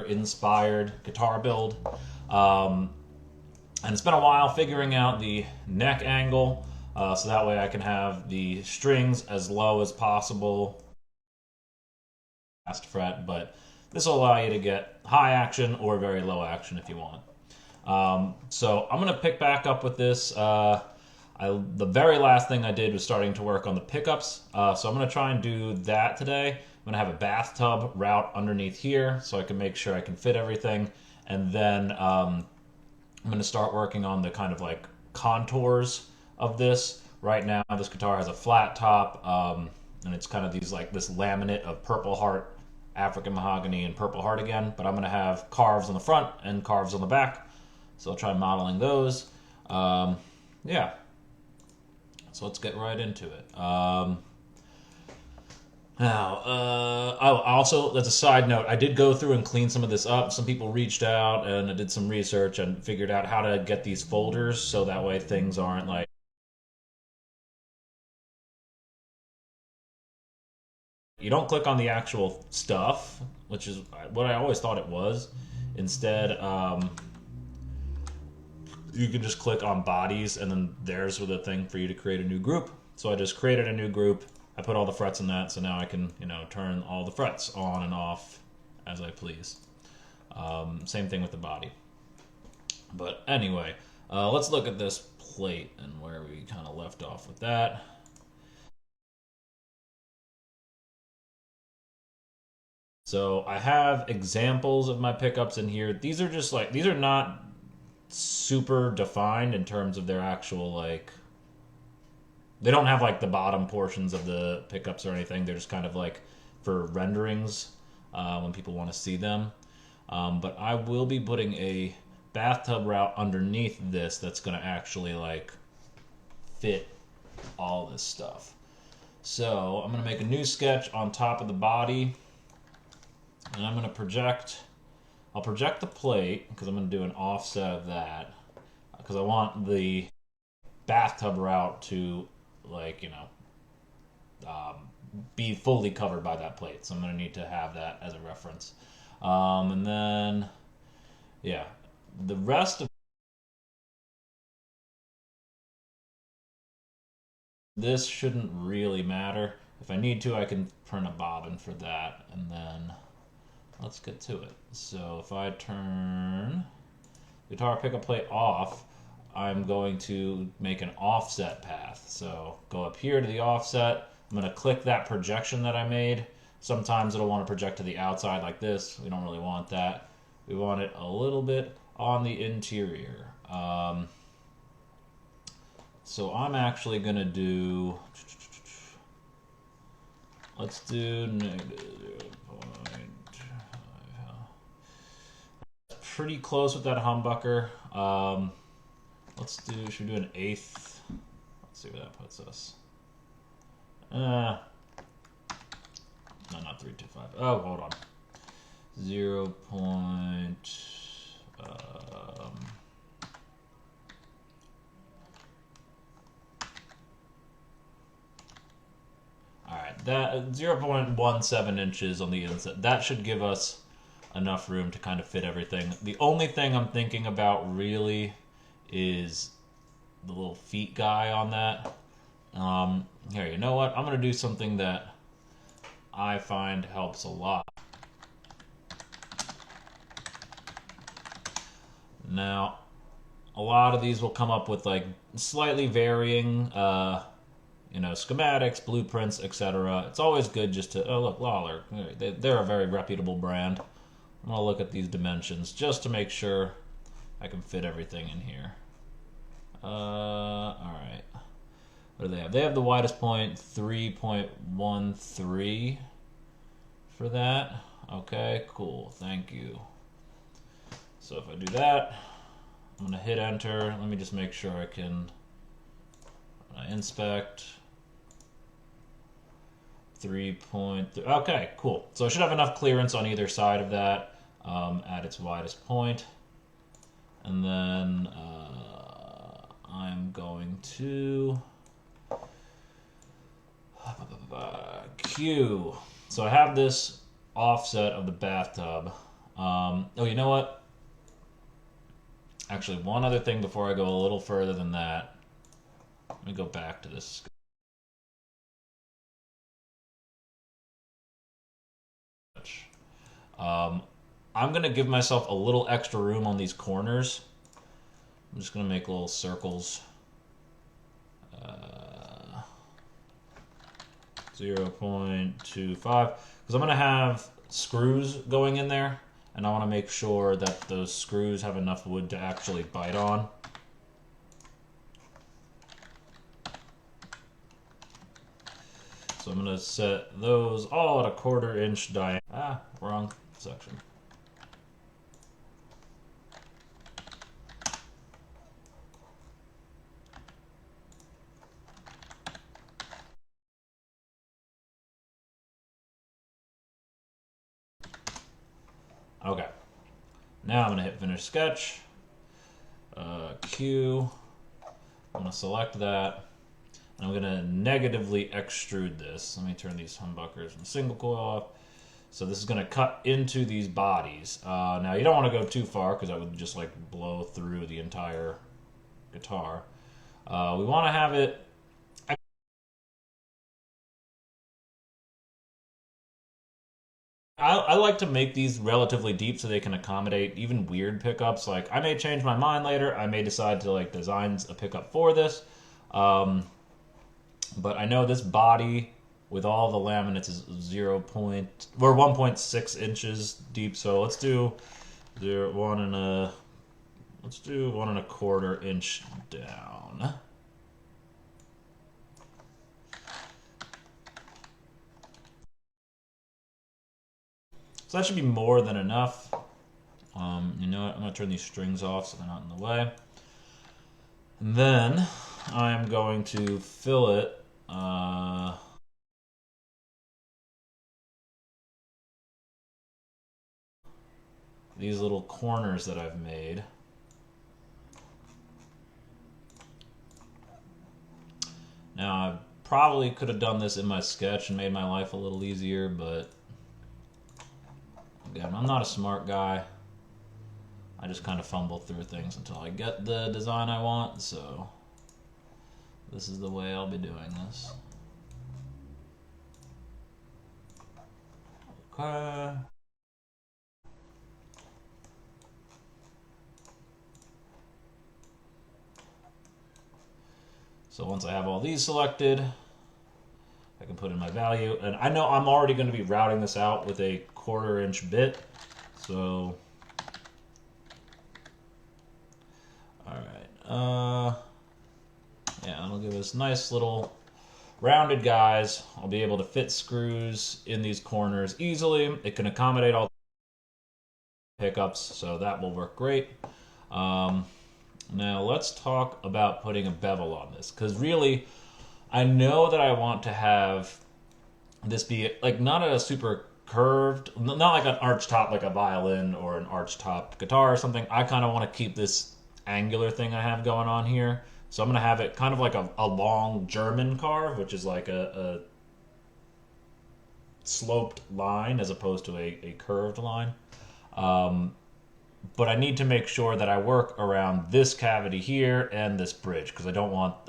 inspired guitar build. And it's been a while figuring out the neck angle, so that way I can have the strings as low as possible, last fret, but this will allow you to get high action or very low action if you want. So I'm going to pick back up with this. The very last thing I did was starting to work on the pickups, so I'm going to try and do that today. I'm going to have a bathtub route underneath here so I can make sure I can fit everything, and then I'm going to start working on the kind of like contours of this. Right now this guitar has a flat top, and it's kind of this laminate of Purple Heart, African Mahogany, and Purple Heart again, but I'm going to have carves on the front and carves on the back, so I'll try modeling those. Yeah, so let's get right into it. Also, as a side note, I did go through and clean some of this up. Some people reached out, and I did some research and figured out how to get these folders so that way things aren't like... You don't click on the actual stuff, which is what I always thought it was. Instead, you can just click on bodies, and then there's the thing for you to create a new group. So I just created a new group. I put all the frets in that, so now I can, turn all the frets on and off as I please. Same thing with the body. But anyway, let's look at this plate and where we kind of left off with that. So I have examples of my pickups in here. These are not super defined in terms of their actual, they don't have the bottom portions of the pickups or anything. They're just kind of for renderings when people want to see them. But I will be putting a bathtub route underneath this that's going to actually fit all this stuff. So I'm going to make a new sketch on top of the body, and I'm going to project... I'll project the plate because I'm going to do an offset of that because I want the bathtub route to be fully covered by that plate. So I'm going to need to have that as a reference. And then, yeah, the rest of this shouldn't really matter. If I need to, I can print a bobbin for that, and then let's get to it. So if I turn guitar pickup plate off, I'm going to make an offset path. So go up here to the offset. I'm going to click that projection that I made. Sometimes it'll want to project to the outside like this. We don't really want that. We want it a little bit on the interior. So I'm actually going to do... Let's do negative 0.5. Pretty close with that humbucker. Should we do an eighth? Let's see where that puts us. No, not 325. Oh, hold on. 0. Alright, that 0.17 inches on the inside. That should give us enough room to kind of fit everything. The only thing I'm thinking about really is the little feet guy on that. Here, you know what? I'm going to do something that I find helps a lot. Now, a lot of these will come up with slightly varying schematics, blueprints, etc. It's always good just to... Oh, look, Lawler. They're a very reputable brand. I'm going to look at these dimensions just to make sure I can fit everything in here. Alright. What do they have? They have the widest point, 3.13 for that. Okay, cool. Thank you. So if I do that, I'm going to hit enter. Let me just make sure I can inspect. 3.3. Okay, cool. So I should have enough clearance on either side of that at its widest point. And then I'm going to Q. So I have this offset of the bathtub. Oh, you know what? Actually, one other thing before I go a little further than that. Let me go back to this. Um, I'm going to give myself a little extra room on these corners. I'm just going to make little circles. 0.25. Because I'm going to have screws going in there. And I want to make sure that those screws have enough wood to actually bite on. So I'm going to set those all at a 1/4 inch diameter. Ah, wrong section. Okay. Now I'm going to hit finish sketch. Q. I'm going to select that. And I'm going to negatively extrude this. Let me turn these humbuckers from single coil off. So this is going to cut into these bodies. Now you don't want to go too far because that would just like blow through the entire guitar. We want to have it. I like to make these relatively deep so they can accommodate even weird pickups. Like I may change my mind later. I may decide to like design a pickup for this. But I know this body with all the laminates is 1.6 inches deep. So let's do 1.25 inch down. So that should be more than enough. You know what? I'm going to turn these strings off so they're not in the way. And then I'm going to fill it. These little corners that I've made. Now, I probably could have done this in my sketch and made my life a little easier, but again, I'm not a smart guy. I just kind of fumble through things until I get the design I want, so this is the way I'll be doing this. Okay. So once I have all these selected, I can put in my value. And I know I'm already going to be routing this out with a 1/4 inch bit. So, alright. Yeah, it'll give us nice little rounded guys. I'll be able to fit screws in these corners easily. It can accommodate all pickups, so that will work great. Now let's talk about putting a bevel on this, because really I know that I want to have this be like not a super curved, not like an arch top like a violin or an arch top guitar or something. I kind of want to keep this angular thing I have going on here. So I'm going to have it kind of like a long German carve, which is like a sloped line as opposed to a curved line. But I need to make sure that I work around this cavity here and this bridge, because I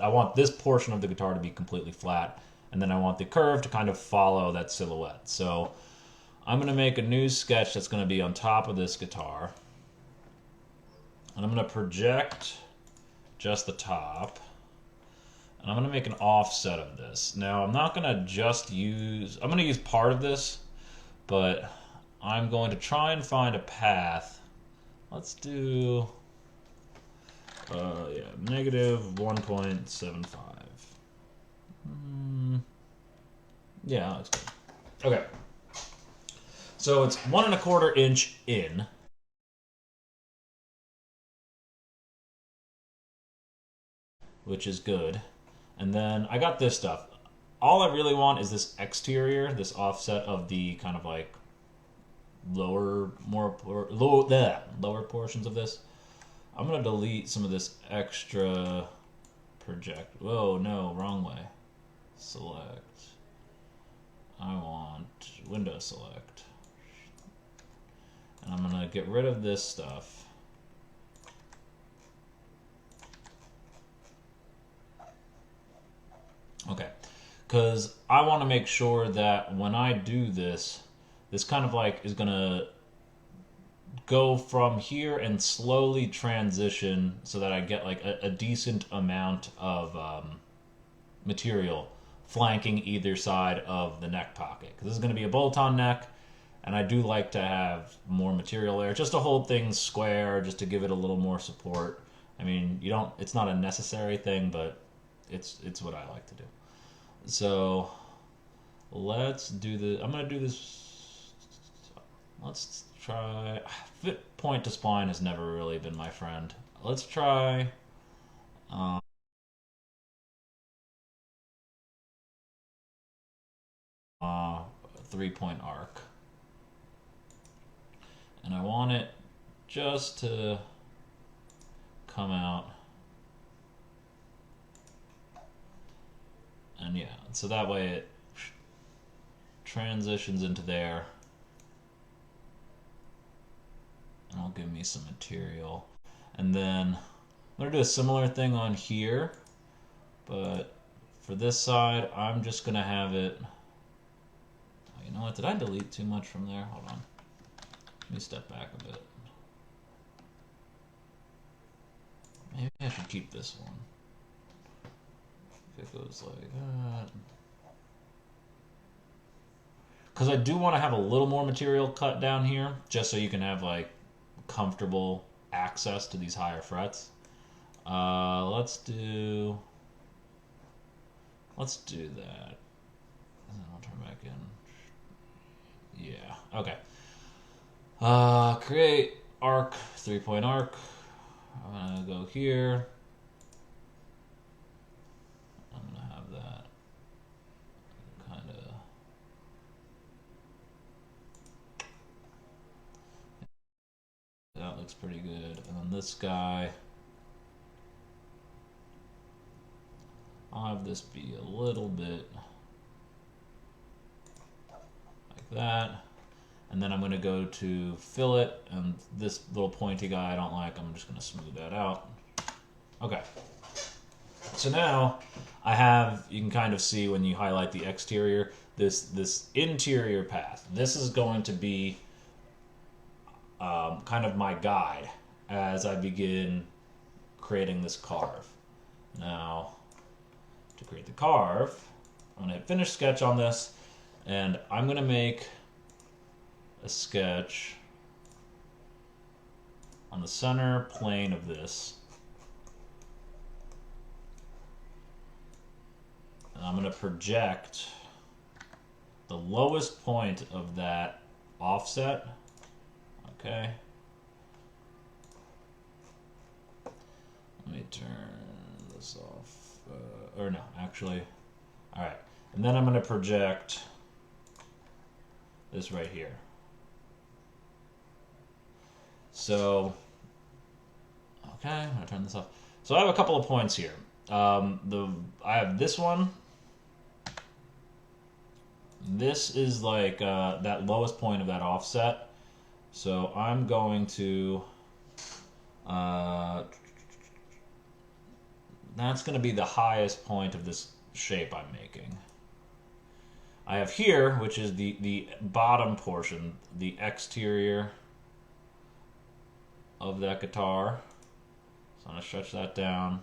want this portion of the guitar to be completely flat, and then I want the curve to kind of follow that silhouette. So I'm going to make a new sketch that's going to be on top of this guitar, and I'm going to project just the top, and I'm going to make an offset of this. Now I'm not going to I'm going to use part of this, but I'm going to try and find a path. Let's do, negative 1.75. Yeah, that's good. Okay. So it's 1.25 inch in. Which is good. And then I got this stuff. All I really want is this exterior, this offset of the kind of like lower portions of this. I'm gonna delete some of this extra project. Whoa, no, wrong way. Select. I want window select. And I'm gonna get rid of this stuff. Okay, because I want to make sure that when I do this, this kind of like is gonna go from here and slowly transition so that I get like a decent amount of material flanking either side of the neck pocket. Because this is going to be a bolt-on neck, and I do like to have more material there just to hold things square, just to give it a little more support. I mean, you don't. It's not a necessary thing, but it's what I like to do. So let's do the. I'm going to do this. Let's try. Fit point to spline has never really been my friend. Let's try. 3-point arc. And I want it just to come out. And yeah, so that way it transitions into there. And it'll give me some material. And then I'm going to do a similar thing on here. But for this side, I'm just going to have it... Oh, you know what? Did I delete too much from there? Hold on. Let me step back a bit. Maybe I should keep this one. If it goes like that. Because I do want to have a little more material cut down here, just so you can have like comfortable access to these higher frets. Let's do that. And then I'll turn back in. Yeah, okay. Create arc, 3-point arc. I'm gonna go here. I'm gonna have that kind of. That looks pretty good. And then this guy, I'll have this be a little bit like that. And then I'm going to go to fillet, and this little pointy guy I don't like, I'm just going to smooth that out. Okay. So now I have, you can kind of see when you highlight the exterior, this interior path. This is going to be kind of my guide as I begin creating this carve. Now, to create the carve, I'm going to hit finish sketch on this, and I'm going to make a sketch on the center plane of this. And I'm going to project the lowest point of that offset. Okay. Let me turn this off. Or no, actually. All right. And then I'm going to project this right here. So, okay, I'm going to turn this off. So I have a couple of points here. I have this one. This is like that lowest point of that offset. So I'm going to, that's going to be the highest point of this shape I'm making. I have here, which is the bottom portion, the exterior of that guitar. So I'm going to stretch that down.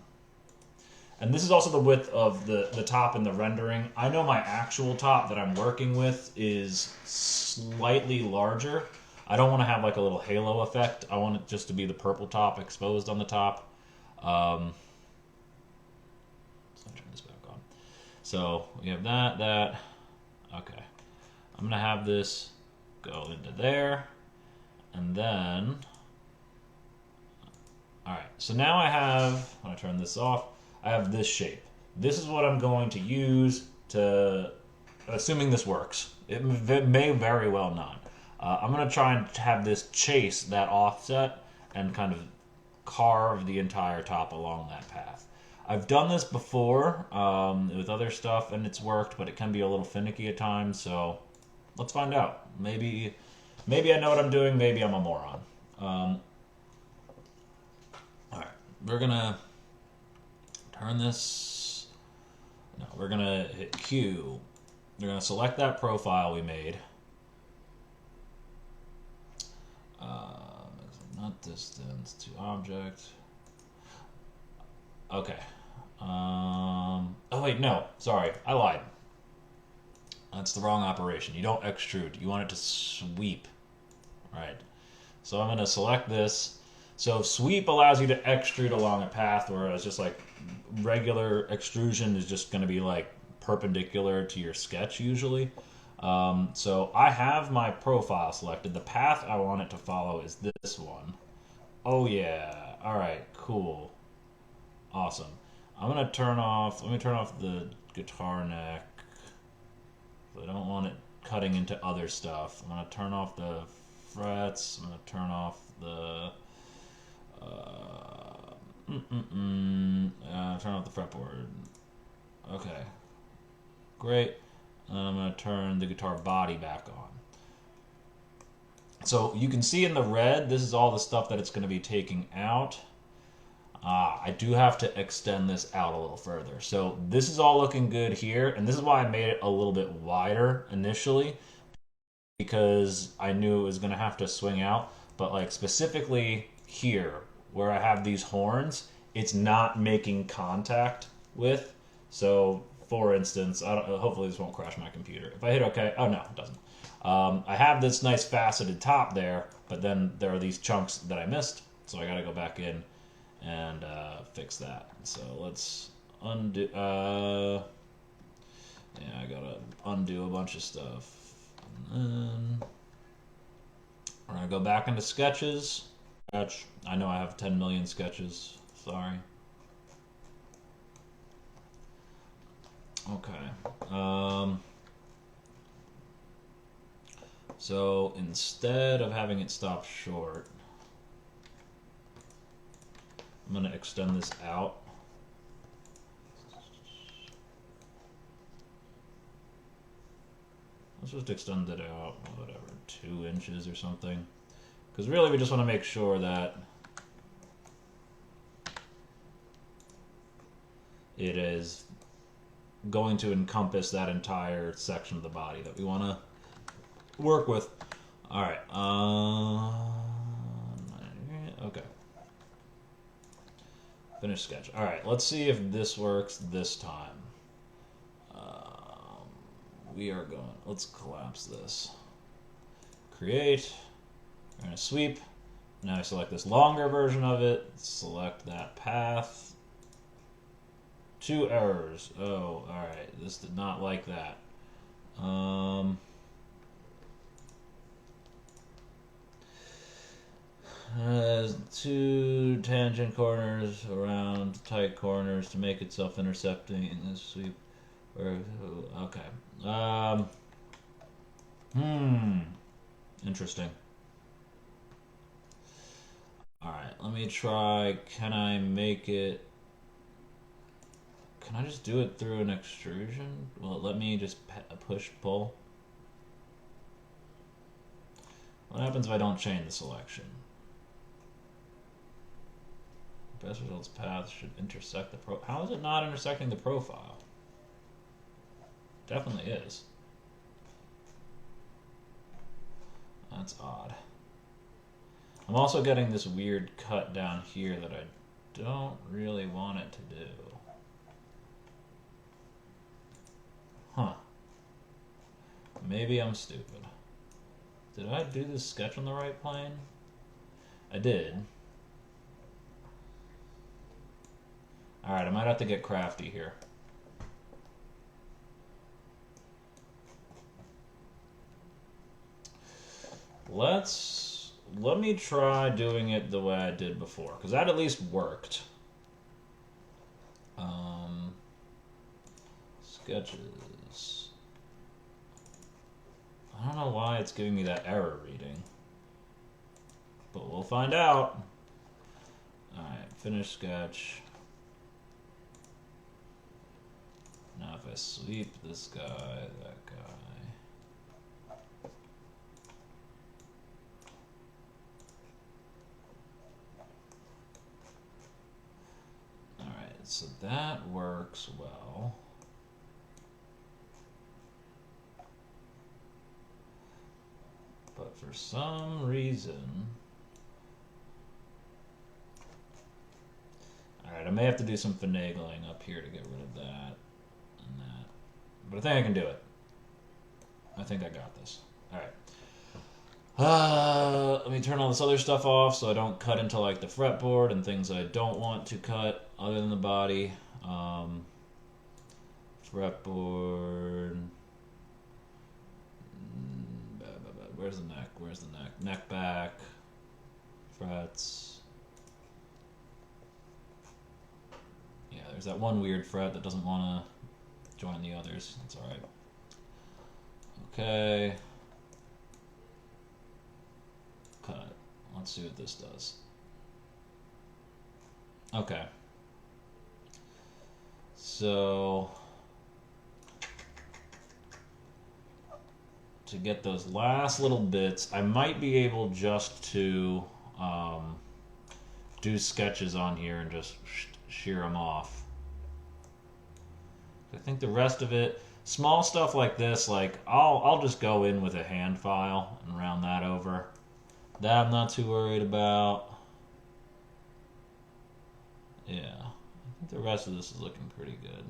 And this is also the width of the top in the rendering. I know my actual top that I'm working with is slightly larger. I don't want to have like a little halo effect. I want it just to be the purple top exposed on the top. So I'll turn this back on. So we have that. Okay. I'm going to have this go into there. And then... Alright, so now I have, when I turn this off, I have this shape. This is what I'm going to use to, assuming this works. It may very well not. I'm going to try and have this chase that offset and kind of carve the entire top along that path. I've done this before with other stuff and it's worked, but it can be a little finicky at times, so let's find out. Maybe I know what I'm doing, maybe I'm a moron. All right, we're gonna turn this. No, we're gonna hit Q. We're gonna select that profile we made. Not distance to object. Okay. Oh wait, no. Sorry, I lied. That's the wrong operation. You don't extrude. You want it to sweep. Right. So I'm going to select this. So sweep allows you to extrude along a path, whereas just like regular extrusion is just going to be like perpendicular to your sketch usually. So I have my profile selected. The path I want it to follow is this one. Oh yeah. All right. Cool. Awesome. I'm gonna turn off. Let me turn off the guitar neck. I don't want it cutting into other stuff. I'm gonna turn off the frets. I'm gonna turn off the. Turn off the fretboard. Okay. Great. And I'm going to turn the guitar body back on. So you can see in the red, this is all the stuff that it's going to be taking out. I do have to extend this out a little further. So this is all looking good here, and this is why I made it a little bit wider initially, because I knew it was going to have to swing out. But like specifically here, where I have these horns, it's not making contact with. So for instance, hopefully this won't crash my computer. If I hit OK, oh no, it doesn't. I have this nice faceted top there, but then there are these chunks that I missed, so I got to go back in and fix that. So let's undo. Yeah, I gotta undo a bunch of stuff. And then we're gonna go back into sketches. Sketch. I know I have 10 million sketches. Sorry. Okay. So instead of having it stop short, I'm going to extend this out. Let's just extend it out, whatever, 2 inches or something. Because really we just want to make sure that it is going to encompass that entire section of the body that we want to work with. All right. Okay. Finish sketch. All right. Let's see if this works this time. We are going. Let's collapse this. Create. We're going to sweep. Now I select this longer version of it. Select that path. 2 errors. Oh, all right. This did not like that. Has 2 tangent corners around tight corners to make it self-intercepting in this sweep. Okay. Interesting. All right. Let me try. Can I make it? Can I just do it through an extrusion? Will it let me just push pull? What happens if I don't change the selection? Best results path should intersect the pro. How is it not intersecting the profile? Definitely is. That's odd. I'm also getting this weird cut down here that I don't really want it to do. Huh. Maybe I'm stupid. Did I do this sketch on the right plane? I did. Alright, I might have to get crafty here. Let me try doing it the way I did before, because that at least worked. Sketches. I don't know why it's giving me that error reading, but we'll find out. Alright, finish sketch. Now if I sweep this guy, that guy. so that works well. But for some reason... Alright, I may have to do some finagling up here to get rid of that and that. But I think I can do it. I think I got this. Alright. Let me turn all this other stuff off so I don't cut into like the fretboard and things I don't want to cut other than the body. Fretboard. Where's the neck? Where's the neck? Neck back. Frets. Yeah, there's that one weird fret that doesn't want to join the others. That's alright. Okay. Cut. Let's see what this does. Okay. So, to get those last little bits, I might be able just to do sketches on here and just shear them off. I think the rest of it, small stuff like this, like I'll just go in with a hand file and round that over. That I'm not too worried about. Yeah, I think the rest of this is looking pretty good.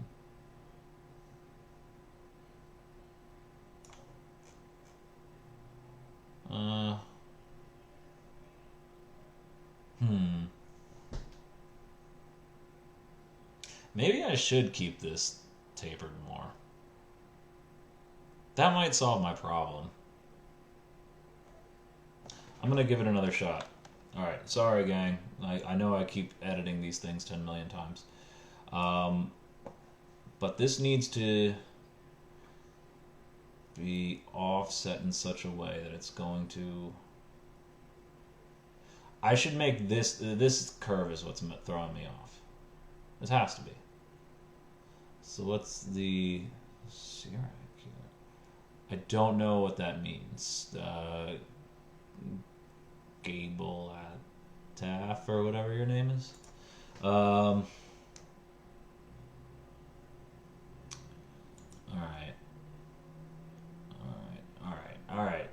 Maybe I should keep this tapered more. That might solve my problem. I'm gonna give it another shot. Alright, sorry gang. I know I keep editing these things 10 million times. But this needs to be offset in such a way that it's going to... I should make this curve is what's throwing me off. This has to be. So what's the Sirac here? I don't know what that means. Gable at Taff or whatever your name is. Alright.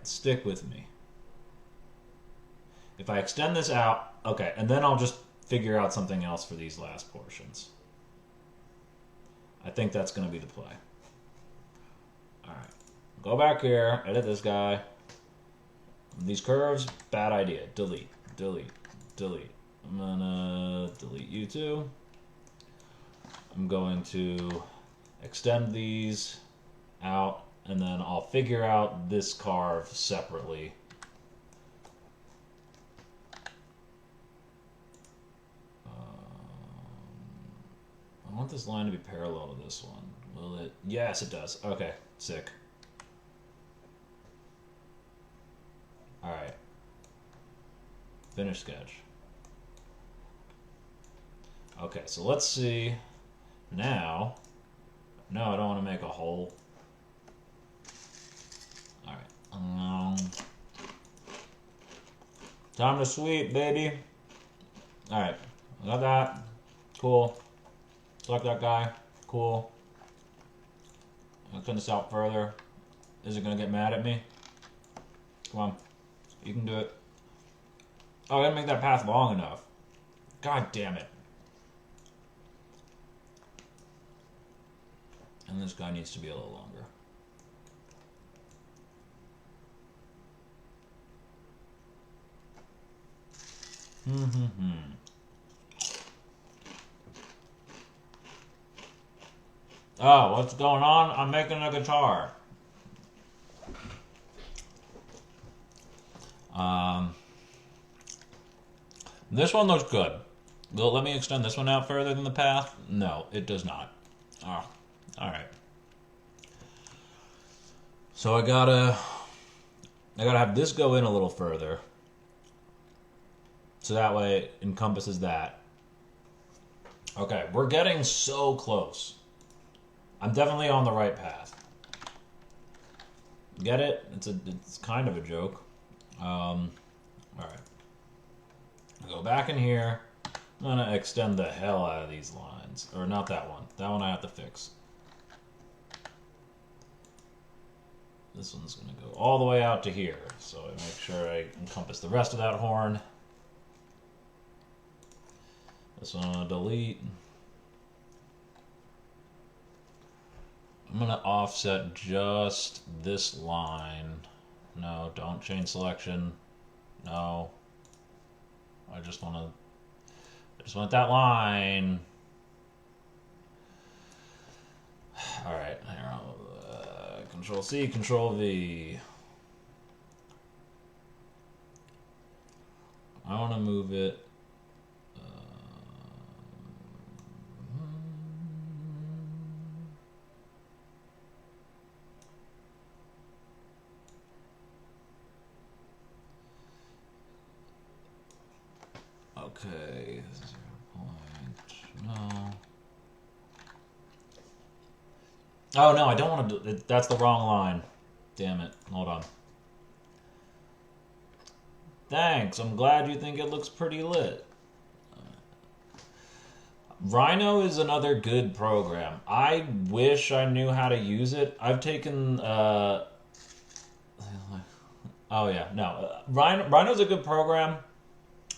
Stick with me. If I extend this out, okay, and then I'll just figure out something else for these last portions. I think that's going to be the play. Alright. Go back here, edit this guy. These curves, bad idea. Delete, delete, delete. I'm gonna delete you too. I'm going to extend these out, and then I'll figure out this carve separately. I want this line to be parallel to this one. Will it? Yes, it does. Okay, sick. Alright. Finish sketch. Okay, so let's see. Now. No, I don't want to make a hole. Alright. Time to sweep, baby. Alright. I got that. Cool. Select that guy. Cool. I'll turn this out further. Is it going to get mad at me? Come on. You can do it. Oh, I gotta make that path long enough. God damn it. And this guy needs to be a little longer. Oh, what's going on? I'm making a guitar. This one looks good. Will it let me extend this one out further than the path? No, it does not. Oh, alright. So I gotta have this go in a little further. So that way it encompasses that. Okay, we're getting so close. I'm definitely on the right path. Get it? It's kind of a joke. Alright. Go back in here. I'm gonna extend the hell out of these lines. Or not that one. That one I have to fix. This one's gonna go all the way out to here. So I make sure I encompass the rest of that horn. This one I'm gonna delete. I'm gonna offset just this line. No, don't change selection. No. I just want that line. All right, here, Control C, Control V. I want to move it. Okay, 0 point, no. Oh no, I don't want to do, that's the wrong line. Damn it, hold on. Thanks, I'm glad you think it looks pretty lit. Rhino is another good program. I wish I knew how to use it. I've taken, oh yeah, no. Rhino's a good program.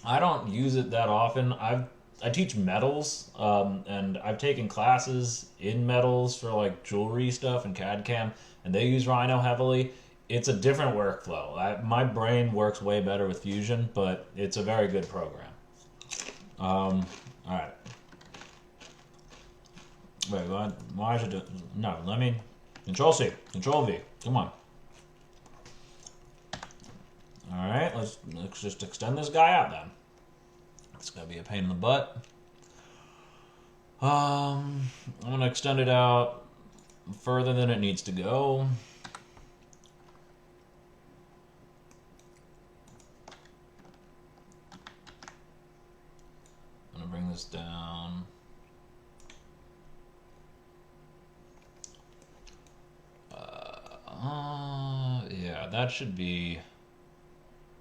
I don't use it that often. I teach metals, and I've taken classes in metals for like jewelry stuff and CAD CAM, and they use Rhino heavily. It's a different workflow. My brain works way better with Fusion, but it's a very good program. All right. Wait, why should I do? No, let me Control C, Control V. Come on. All right, let's just extend this guy out then. It's gonna be a pain in the butt. I'm gonna extend it out further than it needs to go. I'm gonna bring this down. Yeah, that should be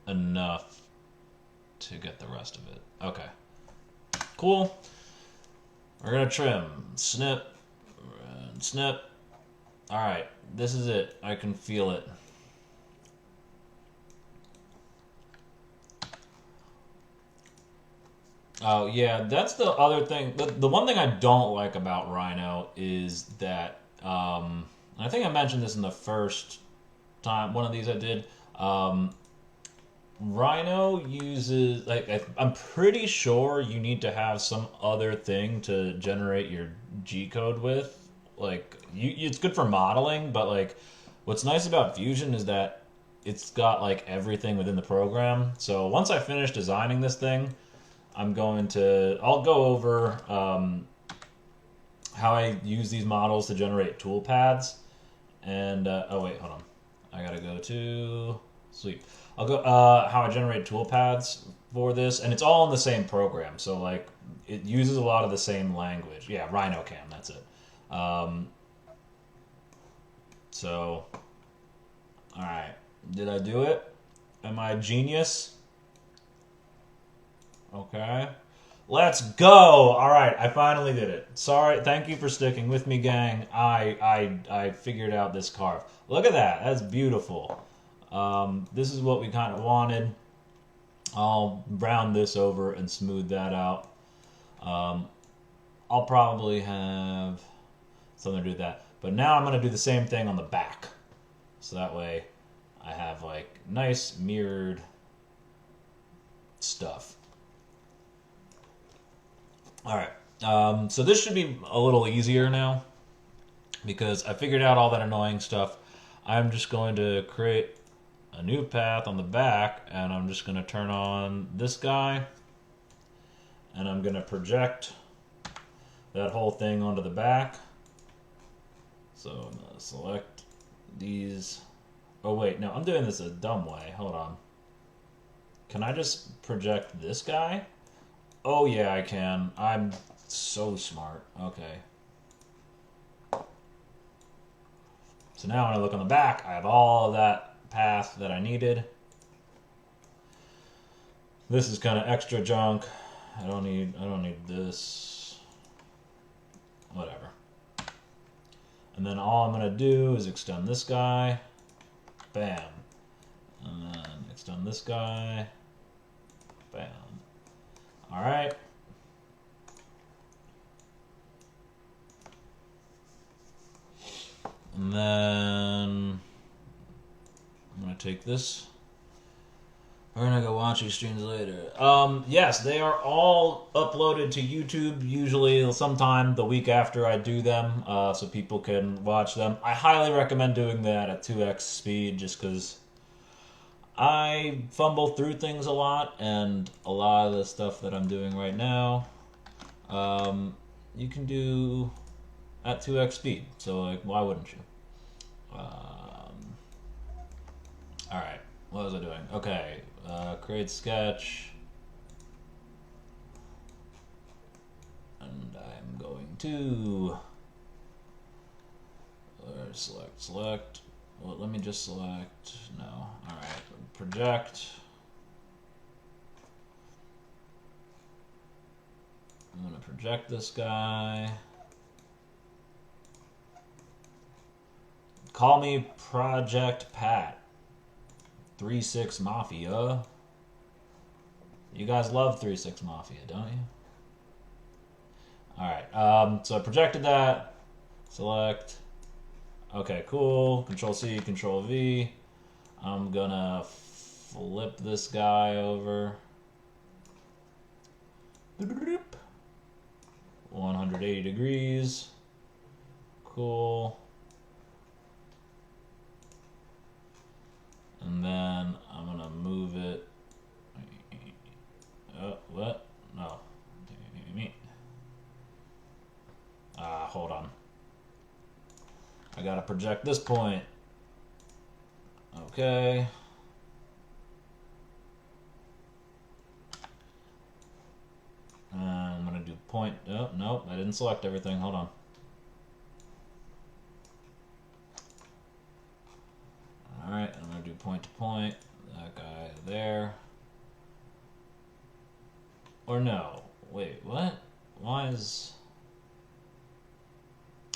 enough to get the rest of it. Okay. Cool. We're gonna trim. Snip. Snip. Alright, this is it. I can feel it. Oh, yeah, that's the other thing. The one thing I don't like about Rhino is that, I think I mentioned this in the first time, one of these I did, Rhino uses, like, I'm pretty sure you need to have some other thing to generate your G code with. Like, it's good for modeling, but, like, what's nice about Fusion is that it's got, like, everything within the program. So once I finish designing this thing, I'll go over how I use these models to generate tool paths. And, oh wait, hold on. I gotta go to sleep. I'll go, how I generate tool paths for this, and it's all in the same program, so, like, it uses a lot of the same language. Yeah, RhinoCam, that's it. So, alright. Did I do it? Am I a genius? Okay. Let's go! Alright, I finally did it. Sorry, thank you for sticking with me, gang. I figured out this carve. Look at that, that's beautiful. This is what we kind of wanted. I'll round this over and smooth that out. I'll probably have something to do with that. But now I'm going to do the same thing on the back. So that way I have, like, nice mirrored stuff. Alright, so this should be a little easier now, because I figured out all that annoying stuff. I'm just going to create a new path on the back, and I'm just going to turn on this guy, and I'm going to project that whole thing onto the back. So I'm going to select these. Oh wait, no, I'm doing this a dumb way. Hold on. Can I just project this guy? Oh yeah, I can. I'm so smart. Okay. So now when I look on the back, I have all of that path that I needed. This is kind of extra junk. I don't need this. Whatever. And then all I'm gonna do is extend this guy. Bam. And then extend this guy. Bam. Alright. And then I'm gonna take this. We're gonna go watch these streams later. Yes, they are all uploaded to YouTube, usually sometime the week after I do them, so people can watch them. I highly recommend doing that at 2x speed, just because I fumble through things a lot, and a lot of the stuff that I'm doing right now, you can do at 2x speed, so like, why wouldn't you? Alright, what was I doing? Okay, create sketch, and I'm going to select, well, let me just select, no, alright, project, I'm going to project this guy. Call me Project Pat. 3-6 Mafia. You guys love 3-6 Mafia, don't you? Alright, so I projected that. Select. Okay, cool. Control C, Control V. I'm gonna flip this guy over. 180 degrees. Cool. And then I'm gonna move it. What? No. Hold on. I gotta project this point. Okay. I'm gonna do point. Oh, nope, I didn't select everything. Hold on. Alright, I'm going to do point to point. That guy there. Or no. Wait, what? Why is...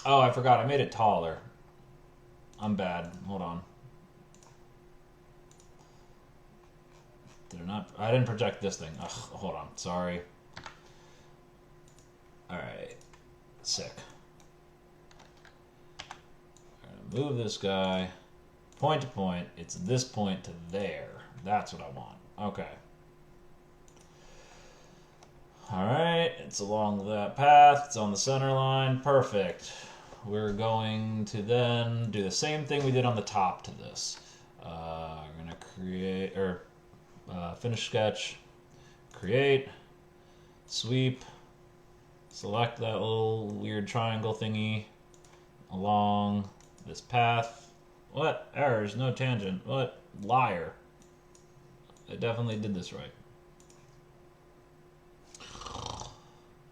Oh, I forgot. I made it taller. I'm bad. Hold on. Did I not... I didn't project this thing. Ugh, hold on. Sorry. Alright. Sick. I'm going to move this guy. Point to point, it's this point to there. That's what I want. Okay. Alright, it's along that path. It's on the center line. Perfect. We're going to then do the same thing we did on the top to this. We're going to create, or finish sketch, create, sweep, select that little weird triangle thingy along this path. What? Errors, no tangent. What? Liar. I definitely did this right.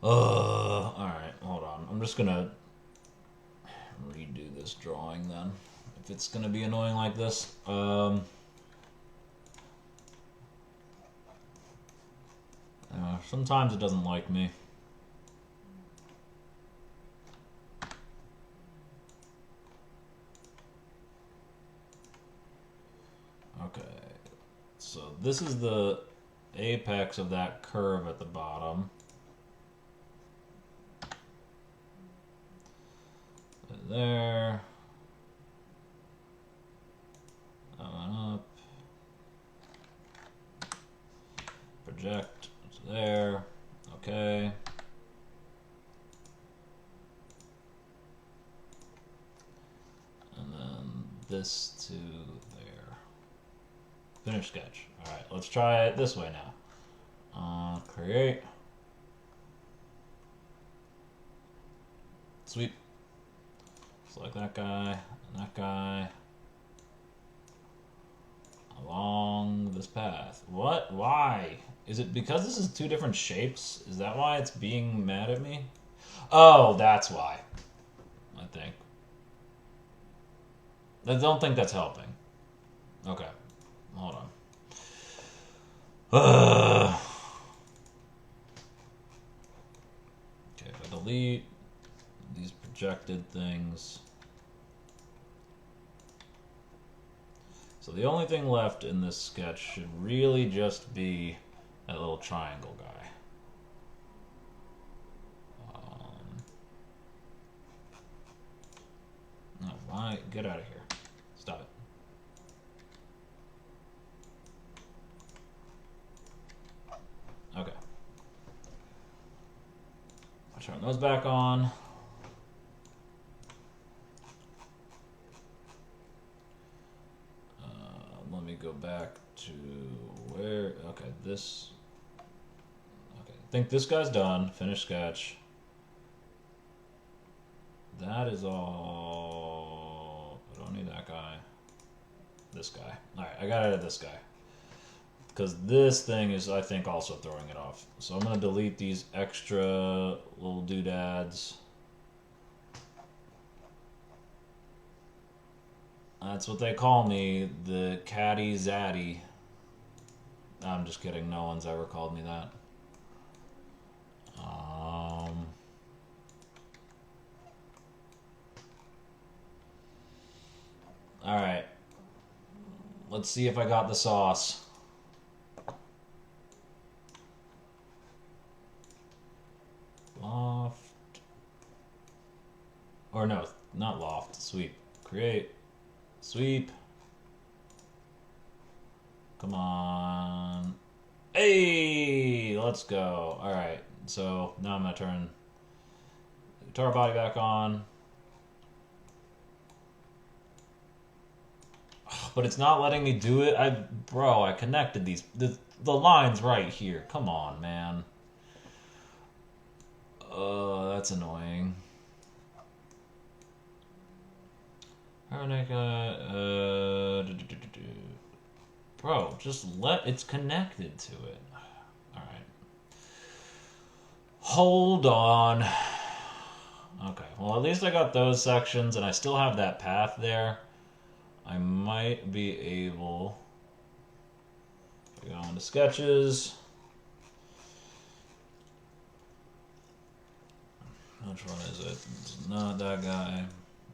Alright, hold on. I'm just gonna redo this drawing then. If it's gonna be annoying like this. Sometimes it doesn't like me. Okay, so this is the apex of that curve at the bottom. There. That one up. Project to there. Okay. And then this to there. Finish sketch. Alright, let's try it this way now. Create. Sweep. Select that guy and that guy. Along this path. What? Why? Is it because this is two different shapes? Is that why it's being mad at me? Oh, that's why. I think. I don't think that's helping. Okay. Hold on. connected things. So the only thing left in this sketch should really just be that little triangle guy. No, why? Get out of here. Stop it. Okay. I'll turn those back on. Let me go back to where... Okay, this... Okay, I think this guy's done. Finished sketch. That is all... I don't need that guy. This guy. Alright, I got rid of this guy. Because this thing is, I think, also throwing it off. So I'm going to delete these extra little doodads. That's what they call me, the catty zaddy. I'm just kidding, no one's ever called me that. Alright. Let's see if I got the sauce. Loft. Or no, not loft. Sweep. Create. Sweep. Come on. Hey! Let's go. Alright. So now I'm going to turn the guitar body back on. But it's not letting me do it. Bro, I connected these. The line's right here. Come on, man. That's annoying. Bro, just it's connected to it. Alright. Hold on. Okay, well at least I got those sections and I still have that path there. I might be able to go into sketches. Which one is it? It's not that guy.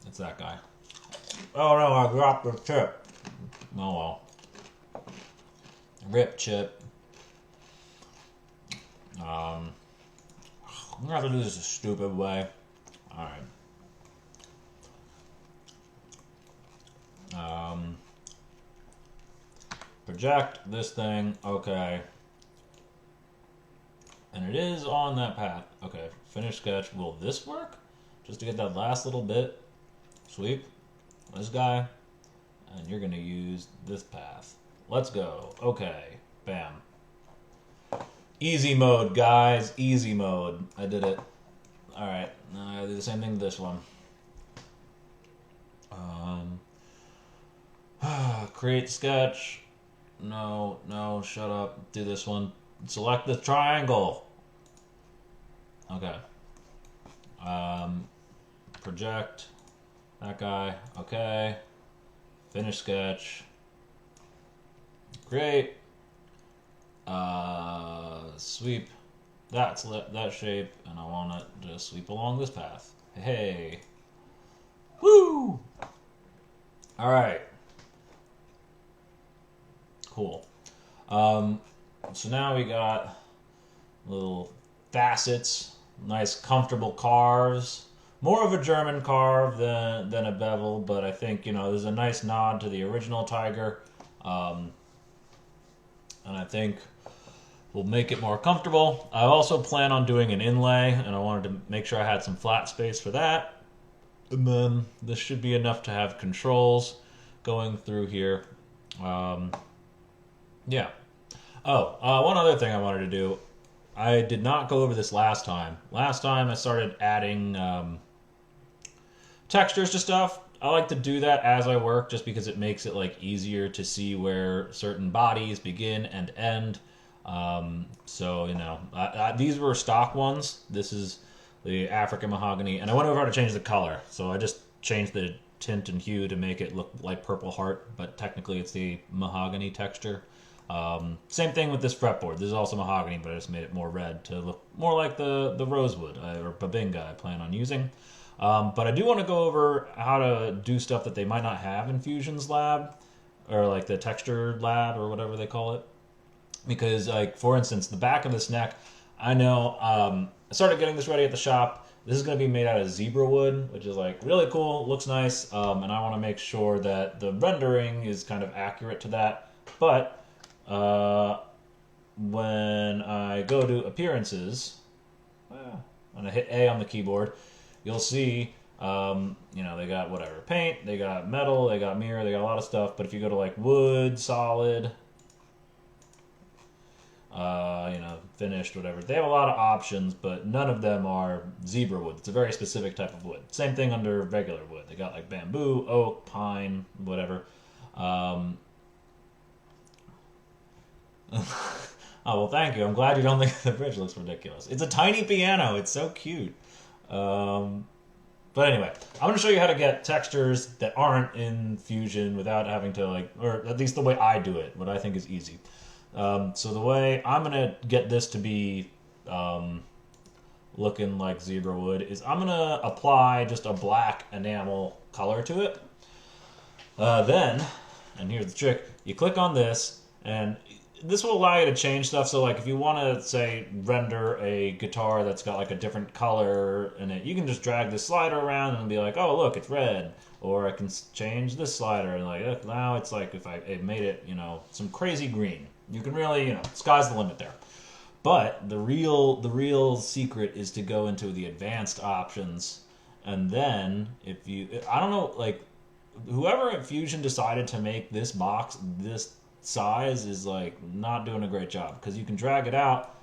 It's that guy. Oh no, I dropped the chip. Oh well. Rip chip. I'm gonna have to do this a stupid way. Alright. Project this thing. Okay. And it is on that path. Okay, finish sketch. Will this work? Just to get that last little bit. Sweep. This guy. And you're going to use this path. Let's go. Okay. Bam. Easy mode, guys. Easy mode. I did it. Alright. Now I gotta do the same thing with this one. Create sketch. No, no, shut up. Do this one. Select the triangle. Okay. Project. That guy. Okay. Finish sketch. Create. Sweep. That shape, and I want it to sweep along this path. Hey. Woo! Alright. Cool. So now we got little facets, nice comfortable carves. More of a German carve than a bevel, but I think, there's a nice nod to the original Tiger. And I think we'll make it more comfortable. I also plan on doing an inlay, and I wanted to make sure I had some flat space for that. And then this should be enough to have controls going through here. Yeah. Oh, one other thing I wanted to do. I did not go over this last time. Last time I started adding textures to stuff. I like to do that as I work just because it makes it easier to see where certain bodies begin and end. These were stock ones. This is the African mahogany, and I went over how to change the color. So I just changed the tint and hue to make it look like Purple Heart, but technically it's the mahogany texture. Same thing with this fretboard. This is also mahogany, but I just made it more red to look more like the rosewood or babinga I plan on using. But I do want to go over how to do stuff that they might not have in Fusion's lab, or like the texture lab, or whatever they call it. Because, like, for instance, the back of this neck, I know I started getting this ready at the shop. This is going to be made out of zebra wood, which is like really cool, looks nice, and I want to make sure that the rendering is kind of accurate to that. But when I go to appearances, when I hit A on the keyboard, you'll see, they got whatever, paint, they got metal, they got mirror, they got a lot of stuff. But if you go to like wood, solid, finished, whatever, they have a lot of options, but none of them are zebra wood. It's a very specific type of wood. Same thing under regular wood. They got like bamboo, oak, pine, whatever. Oh, well, thank you. I'm glad you don't think the bridge looks ridiculous. It's a tiny piano. It's so cute. But anyway, I'm going to show you how to get textures that aren't in Fusion without having to, or at least the way I do it, what I think is easy. So the way I'm going to get this to be looking like zebra wood is I'm going to apply just a black enamel color to it. Then, and here's the trick, you click on this, and this will allow you to change stuff. So like if you want to, say, render a guitar that's got like a different color in it, you can just drag this slider around and be like, oh, look, it's red. Or I can change this slider and like, now it's like if I made it, some crazy green. You can really, sky's the limit there. But the real secret is to go into the advanced options. And then if you, I don't know, like whoever at Fusion decided to make this box this size is like not doing a great job, because you can drag it out,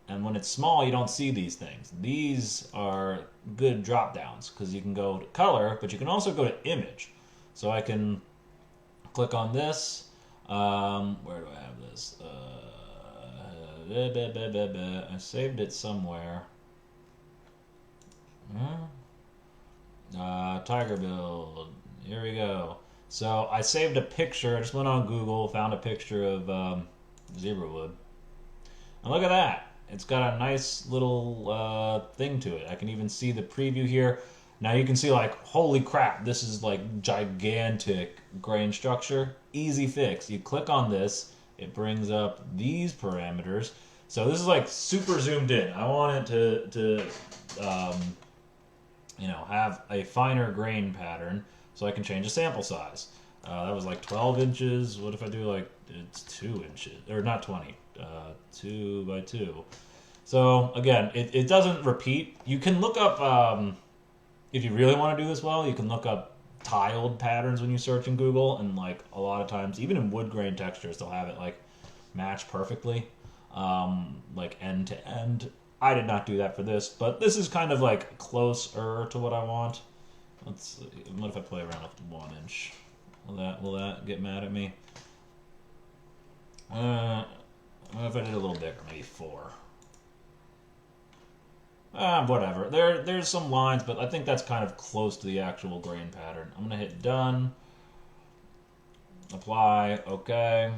and when it's small you don't see these things. These are good drop downs because you can go to color, but you can also go to image. So I can click on this. Where do I have this? I saved it somewhere. Tiger build. Here we go. So I saved a picture. I just went on Google, found a picture of zebra wood. And look at that. It's got a nice little thing to it. I can even see the preview here. Now you can see like, holy crap, this is like gigantic grain structure. Easy fix. You click on this, it brings up these parameters. So this is like super zoomed in. I want it to have a finer grain pattern, so I can change the sample size. That was like 12 inches. What if I do like, it's 2 inches, or not 20, 2 by 2. So again, it doesn't repeat. You can look up, if you really want to do this well, you can look up tiled patterns when you search in Google, and like a lot of times, even in wood grain textures, they'll have it like match perfectly, like end to end. I did not do that for this, but this is kind of like closer to what I want. Let's see. What if I play around with 1 inch? Will that get mad at me? What if I did a little bigger, maybe 4? Whatever. There's some lines, but I think that's kind of close to the actual grain pattern. I'm gonna hit done. Apply. Okay.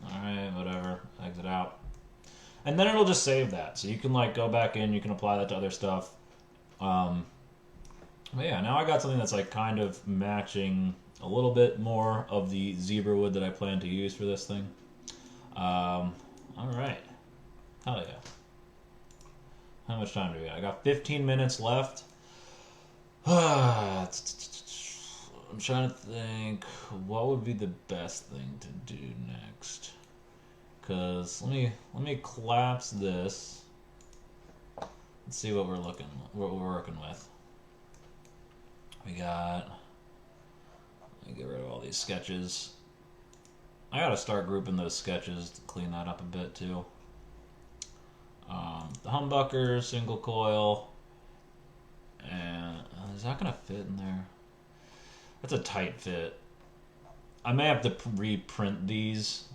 Alright, whatever. Exit out. And then it'll just save that. So you can like go back in, you can apply that to other stuff. But yeah, now I got something that's like kind of matching a little bit more of the zebra wood that I plan to use for this thing. Alright. Hell yeah. How much time do we got? I got 15 minutes left. I'm trying to think what would be the best thing to do next. Cause let me collapse this. Let's see what we're working with. We got. Let me get rid of all these sketches. I gotta start grouping those sketches to clean that up a bit too. The humbucker, single coil, and is that gonna fit in there? That's a tight fit. I may have to reprint these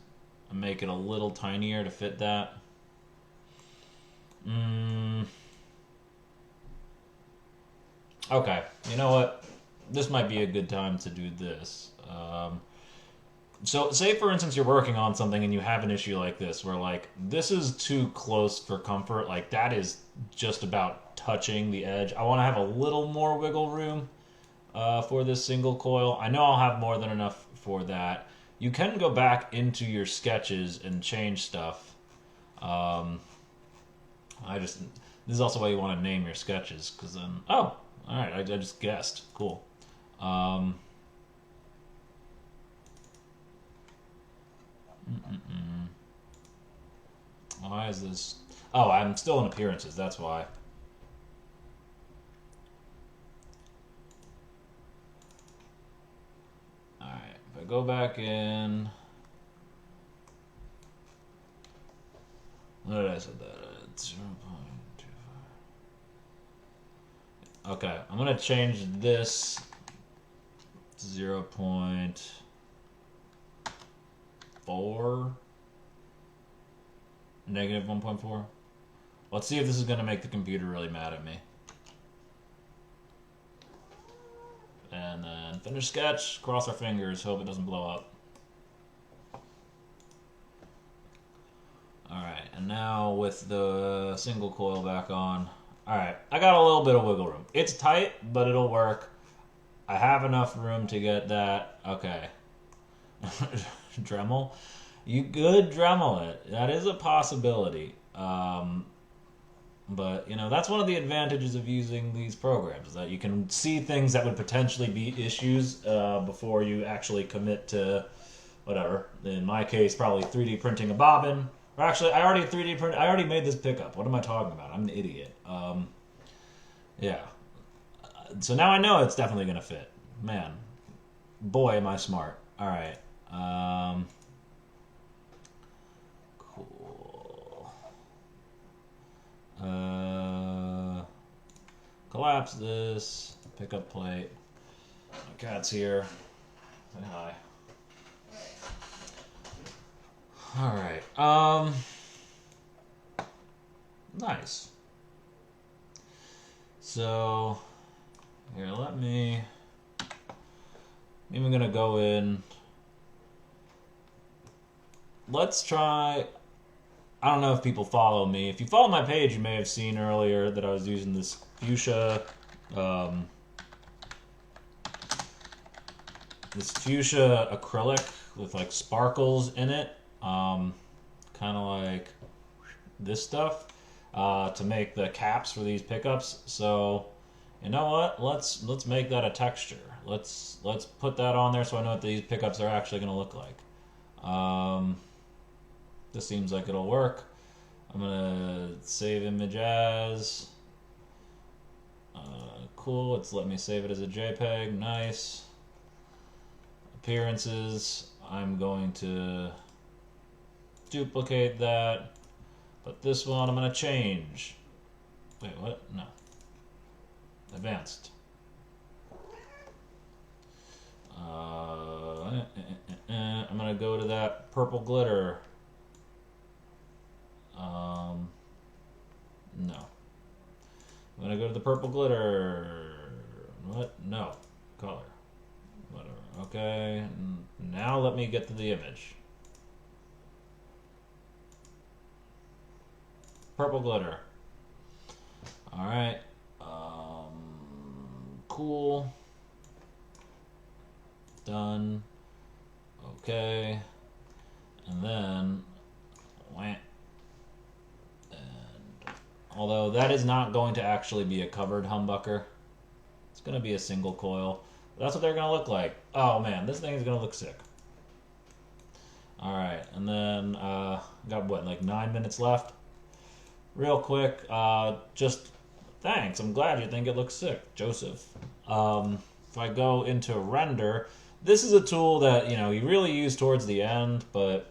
and make it a little tinier to fit that. Okay, you know what? This might be a good time to do this. So, say for instance you're working on something and you have an issue like this, where like this is too close for comfort, like that is just about touching the edge. I want to have a little more wiggle room for this single coil. I know I'll have more than enough for that. You can go back into your sketches and change stuff. Um, this is also why you want to name your sketches, because then, oh, all right, I just guessed. Cool. Um, Why is this? Oh, I'm still in appearances. That's why. All right. If I go back in, what did I say that? 0.25. Okay, I'm gonna change this 0.4. Negative 1.4. Let's see if this is going to make the computer really mad at me. And then finish sketch, cross our fingers, hope it doesn't blow up. Alright, and now with the single coil back on. Alright, I got a little bit of wiggle room. It's tight, but it'll work. I have enough room to get that. Okay. Dremel? You could Dremel it. That is a possibility. But, you know, that's one of the advantages of using these programs, is that you can see things that would potentially be issues before you actually commit to whatever. In my case, probably 3D printing a bobbin. Or actually, I already made this pickup. What am I talking about? I'm an idiot. Yeah. So now I know it's definitely going to fit. Man. Boy, am I smart. All right. Collapse this, pick up plate. My cat's here. Say hi. Alright, nice. So, here, I'm even gonna go in. Let's try. I don't know if people follow me. If you follow my page, you may have seen earlier that I was using this fuchsia, acrylic with like sparkles in it, kind of like this stuff, to make the caps for these pickups. So, you know what? Let's make that a texture. Let's put that on there so I know what these pickups are actually going to look like. This seems like it'll work. I'm gonna save image as. Cool, it's let me save it as a JPEG. Nice. Appearances. I'm going to duplicate that. But this one I'm gonna change. Wait, what? No. Advanced. I'm gonna go to that purple glitter. No. I'm gonna go to the purple glitter. What? No. Color. Whatever. Okay. Now let me get to the image. Purple glitter. Alright. Cool. Done. Okay. And then although that is not going to actually be a covered humbucker. It's going to be a single coil. But that's what they're going to look like. Oh man, this thing is going to look sick. Alright, and then got what, like 9 minutes left? Real quick, just thanks. I'm glad you think it looks sick, Joseph. If I go into render, this is a tool that, you know, you really use towards the end, but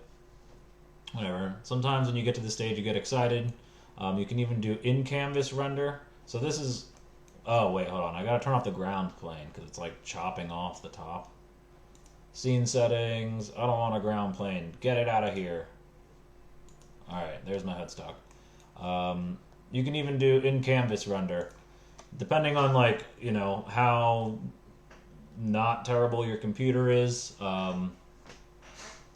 whatever. Sometimes when you get to the stage, you get excited. You can even do in-canvas render. So this is... Oh, wait, hold on. I gotta turn off the ground plane because it's like chopping off the top. Scene settings. I don't want a ground plane. Get it out of here. Alright, there's my headstock. You can even do in-canvas render. Depending on, like, you know, how not terrible your computer is.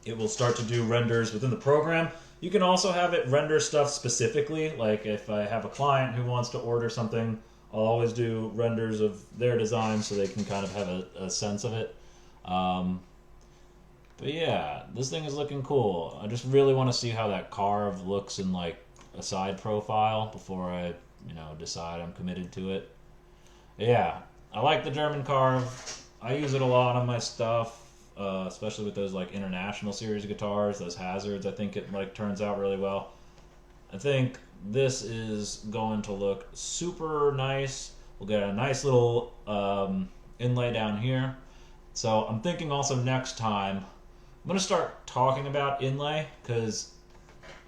it will start to do renders within the program. You can also have it render stuff specifically, like if I have a client who wants to order something, I'll always do renders of their design so they can kind of have a sense of it. But yeah, this thing is looking cool. I just really want to see how that carve looks in like a side profile before I, decide I'm committed to it. Yeah, I like the German carve. I use it a lot on my stuff, especially with those like international series guitars, those hazards. I think it like turns out really well. I think this is going to look super nice. We'll get a nice little inlay down here. So I'm thinking also next time I'm going to start talking about inlay, because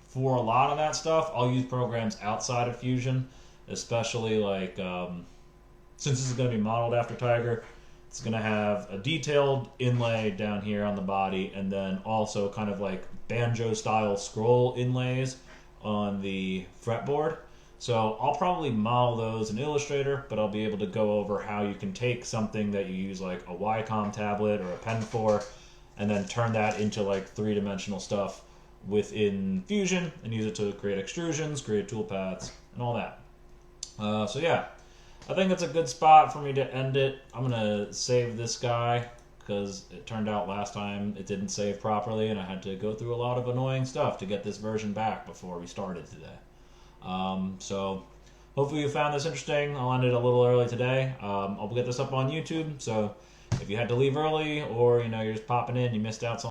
for a lot of that stuff I'll use programs outside of Fusion, especially like since this is going to be modeled after Tiger. It's going to have a detailed inlay down here on the body, and then also kind of like banjo style scroll inlays on the fretboard. So I'll probably model those in Illustrator, but I'll be able to go over how you can take something that you use like a Wacom tablet or a Pen 4 and then turn that into like three-dimensional stuff within Fusion and use it to create extrusions, create toolpaths, and all that. So yeah, I think it's a good spot for me to end it. I'm going to save this guy because it turned out last time it didn't save properly and I had to go through a lot of annoying stuff to get this version back before we started today. So hopefully you found this interesting. I'll end it a little early today. I'll get this up on YouTube, so if you had to leave early or you're just popping in, you missed out